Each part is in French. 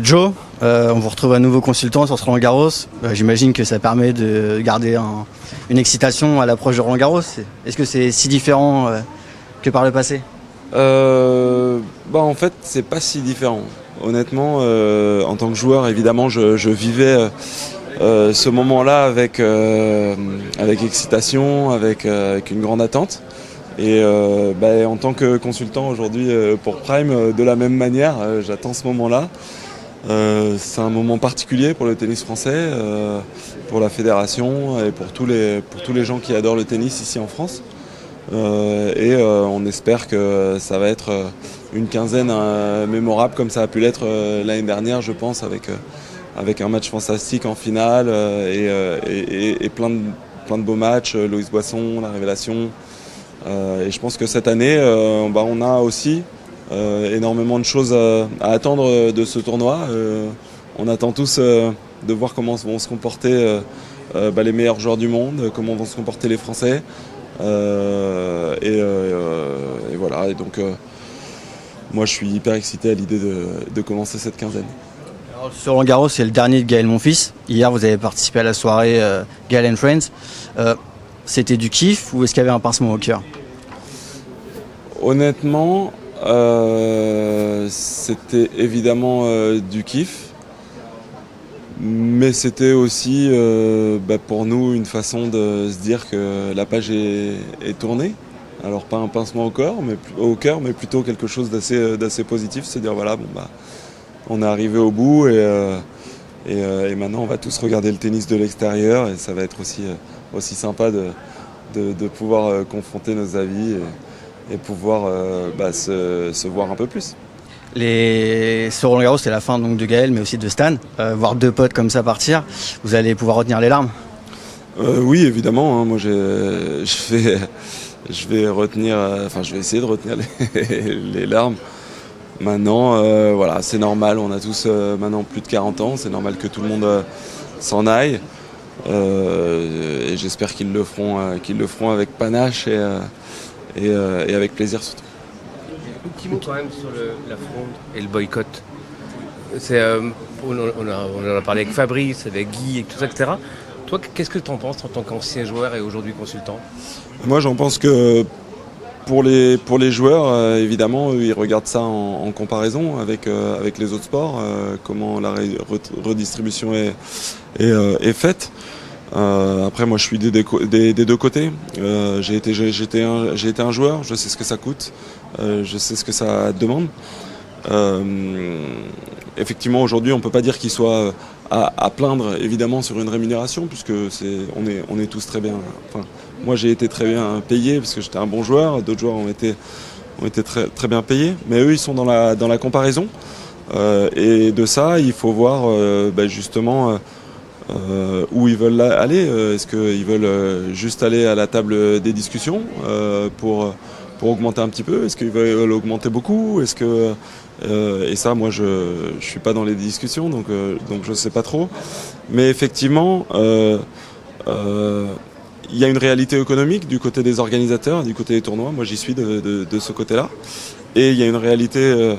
Joe, on vous retrouve à nouveau consultant sur ce Roland-Garros. J'imagine que ça permet de garder une excitation à l'approche de Roland-Garros. Est-ce que c'est si différent que par le passé? En fait, c'est pas si différent. Honnêtement, en tant que joueur, évidemment, je vivais ce moment-là avec excitation, avec une grande attente. Et en tant que consultant aujourd'hui pour Prime, de la même manière, j'attends ce moment-là. C'est un moment particulier pour le tennis français, pour la fédération et pour tous les gens qui adorent le tennis ici en France. On espère que ça va être une quinzaine mémorable comme ça a pu l'être l'année dernière, je pense, avec un match fantastique en finale et plein de beaux matchs, Loïs Boisson, la révélation. Et je pense que cette année, on a aussi énormément de choses à attendre de ce tournoi. On attend tous de voir comment vont se comporter les meilleurs joueurs du monde, comment vont se comporter les Français. Voilà. Et donc, moi, je suis hyper excité à l'idée de commencer cette quinzaine. Alors, ce Roland-Garros, c'est le dernier de Gaël Monfils. Hier, vous avez participé à la soirée Gaël and Friends. C'était du kiff ou est-ce qu'il y avait un pincement au cœur? Honnêtement, c'était évidemment du kiff, mais c'était aussi pour nous une façon de se dire que la page est tournée. Alors pas un pincement au cœur, mais plutôt quelque chose d'assez positif, se dire voilà, on est arrivé au bout et maintenant on va tous regarder le tennis de l'extérieur et ça va être aussi sympa de pouvoir confronter nos avis et pouvoir se voir un peu plus. Ce Roland-Garros, c'est la fin donc de Gaël, mais aussi de Stan. Voir deux potes comme ça partir, vous allez pouvoir retenir les larmes? Oui, évidemment. Moi, je vais retenir, je vais essayer de retenir les larmes. Maintenant, c'est normal. On a tous maintenant plus de 40 ans. C'est normal que tout le monde s'en aille. Et j'espère qu'ils le feront avec panache et avec plaisir surtout. Un petit mot quand même sur la fronde et le boycott. On en a parlé avec Fabrice, avec Guy et tout ça, etc. Toi, qu'est-ce que tu en penses en tant qu'ancien joueur et aujourd'hui consultant? Moi, j'en pense que pour les joueurs, évidemment, ils regardent ça en comparaison avec les autres sports, comment la redistribution est faite. Après, moi, je suis des deux côtés. J'ai été un joueur, je sais ce que ça coûte, je sais ce que ça demande. Effectivement, aujourd'hui, on ne peut pas dire qu'il soit à plaindre, évidemment, sur une rémunération, puisque on est tous très bien. Enfin, moi, j'ai été très bien payé, parce que j'étais un bon joueur. D'autres joueurs ont été très, très bien payés. Mais eux, ils sont dans la comparaison. Et de ça, il faut voir justement où ils veulent aller. Est-ce qu'ils veulent juste aller à la table des discussions pour augmenter un petit peu? Est-ce qu'ils veulent augmenter beaucoup? Et ça, moi, je suis pas dans les discussions, donc je sais pas trop. Mais effectivement, il y a une réalité économique du côté des organisateurs, du côté des tournois. Moi, j'y suis de ce côté-là. Et il y a une réalité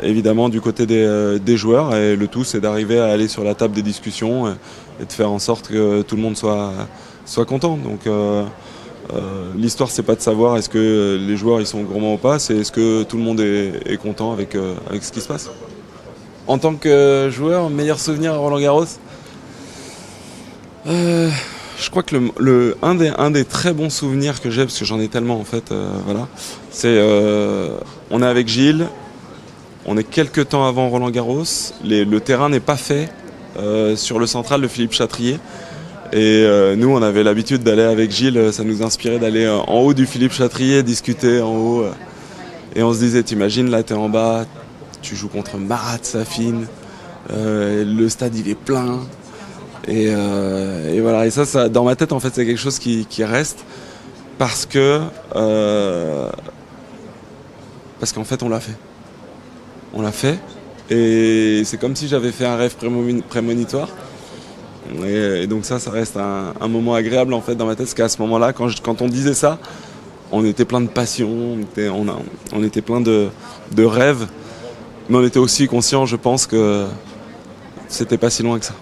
évidemment du côté des joueurs. Et le tout, c'est d'arriver à aller sur la table des discussions et de faire en sorte que tout le monde soit content. Donc l'histoire, c'est pas de savoir est-ce que les joueurs ils sont gourmands ou pas, c'est est-ce que tout le monde est content avec ce qui se passe. En tant que joueur, meilleur souvenir à Roland-Garros, je crois que un des très bons souvenirs que j'ai, parce que j'en ai tellement en fait, c'est on est avec Gilles, on est quelques temps avant Roland-Garros, le terrain n'est pas fait sur le central de Philippe Chatrier. Et nous, on avait l'habitude d'aller avec Gilles, ça nous inspirait d'aller en haut du Philippe Chatrier, discuter en haut. Et on se disait, t'imagines, là, t'es en bas, tu joues contre Marat Safin, le stade, il est plein. Et voilà, et ça, dans ma tête, en fait, c'est quelque chose qui reste parce qu'en fait, on l'a fait. On l'a fait. Et c'est comme si j'avais fait un rêve prémonitoire. Et donc ça reste un moment agréable en fait dans ma tête, parce qu'à ce moment-là, quand on disait ça, on était plein de passion, on était plein de rêves Mais on était aussi conscient, je pense, que c'était pas si loin que ça.